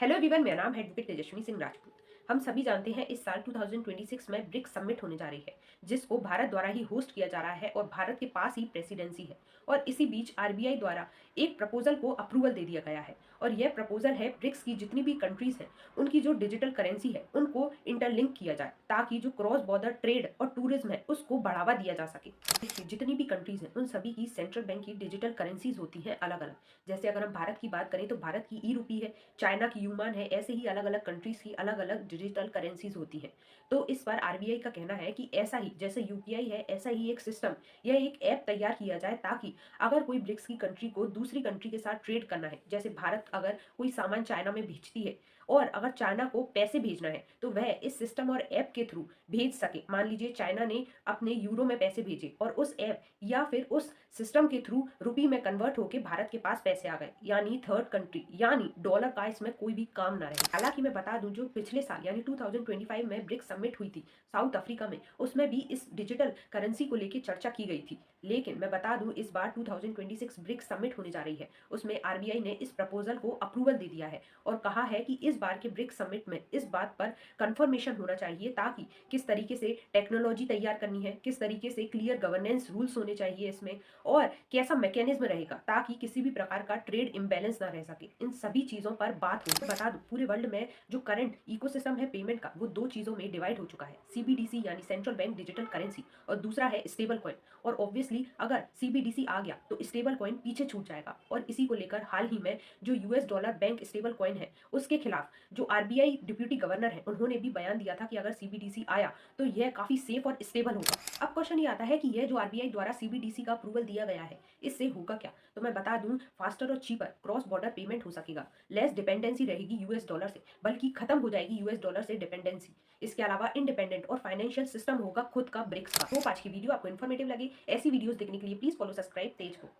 Hello everyone, मेरा नाम है एडवोकेट तेजस्विनी सिंह राजपूत। हम सभी जानते हैं इस साल 2026 में ब्रिक्स समिट होने जा रही है, जिसको भारत द्वारा ही होस्ट किया जा रहा है और भारत के पास ही प्रेसिडेंसी है। और इसी बीच आरबीआई द्वारा एक प्रपोजल को अप्रूवल दे दिया गया है और यह प्रपोजल है ब्रिक्स की जितनी भी कंट्रीज हैं उनकी जो डिजिटल करेंसी है उनको इंटरलिंक किया जाए, ताकि जो क्रॉस बॉर्डर ट्रेड और टूरिज्म है उसको बढ़ावा दिया जा सके। देखिए, जितनी भी कंट्रीज हैं उन सभी की सेंट्रल बैंक की डिजिटल करेंसीज होती हैं अलग अलग। जैसे अगर हम भारत की बात करें तो भारत की ई रूपी है, चाइना की यूमान है, ऐसे ही अलग अलग कंट्रीज की अलग अलग डिजिटल करेंसीज होती हैं। तो इस बार आरबीआई का कहना है कि ऐसा ही जैसे यूपीआई है ऐसा ही एक सिस्टम या एक ऐप तैयार किया जाए, ताकि अगर कोई ब्रिक्स की कंट्री को दूसरी कंट्री के साथ ट्रेड करना है, जैसे भारत अगर कोई सामान चाइना में भेजती है और अगर चाइना को पैसे भेजना है तो वह इस सिस्टम और ऐप के थ्रू भेज सके। मान लीजिए चाइना ने अपने यूरो में पैसे भेजे और उस ऐप या फिर उस सिस्टम के थ्रू रुपी में कन्वर्ट होकर भारत के पास पैसे आ गए, यानी थर्ड कंट्री यानी डॉलर का इसमें कोई भी काम ना रहे। हालांकि मैं बता दूं, जो पिछले साल यानी 2025 में ब्रिक्स समिट हुई थी साउथ अफ्रीका में, उसमें भी इस डिजिटल करेंसी को लेकर चर्चा की गई थी। लेकिन मैं बता दूं, इस बार 2026 ब्रिक्स समिट होने जा रही है, उसमें आरबीआई ने इस प्रपोजल को अप्रूवल दे दिया है और कहा है कि इस बार के ब्रिक्स समिट में इस बात पर कंफर्मेशन होना चाहिए, ताकि किस तरीके से टेक्नोलॉजी तैयार करनी है, किस तरीके से क्लियर गवर्नेंस रूल्स होने चाहिए इसमें, और कैसा मैकेनिज्म रहेगा ताकि किसी भी प्रकार का ट्रेड इम्बैलेंस ना रह सके। इन सभी चीजों पर बात हो। बता दूं, पूरे वर्ल्ड में जो करंट इकोसिस्टम है पेमेंट का, वो दो चीजों में डिवाइड हो चुका है, सीबीडीसी यानी सेंट्रल बैंक डिजिटल करेंसी, और दूसरा है स्टेबल कॉइन। और ऑब्वियसली अगर सीबीडीसी आ गया तो स्टेबल कॉइन पीछे छूट जाएगा। और इसी को लेकर हाल ही में जो US dollar bank stable coin है उसके खिलाफ जो आरबीआई डिप्यूटी गवर्नर है उन्होंने भी बयान दिया था कि अगर सीबीडीसी आया तो यह काफी सेफ और स्टेबल होगा। अब क्वेश्चन ये आता है कि यह जो आरबीआई द्वारा सीबीडीसी का अप्रूवल दिया गया है इससे होगा क्या। तो मैं बता दूं, फास्टर और चीपर क्रॉस बॉर्डर पेमेंट हो सकेगा, लेस डिपेंडेंसी रहेगी यूएस डॉलर से, बल्कि खत्म हो जाएगी यूएस डॉलर से डिपेंडेंसी। इसके अलावा इंडिपेंडेंट और फाइनेंशियल सिस्टम होगा खुद का ब्रिक्स का। होप आज की वीडियो आपको इन्फॉर्मेटिव लगे। ऐसी वीडियोस देखने के लिए प्लीज फॉलो सब्सक्राइब तेज को।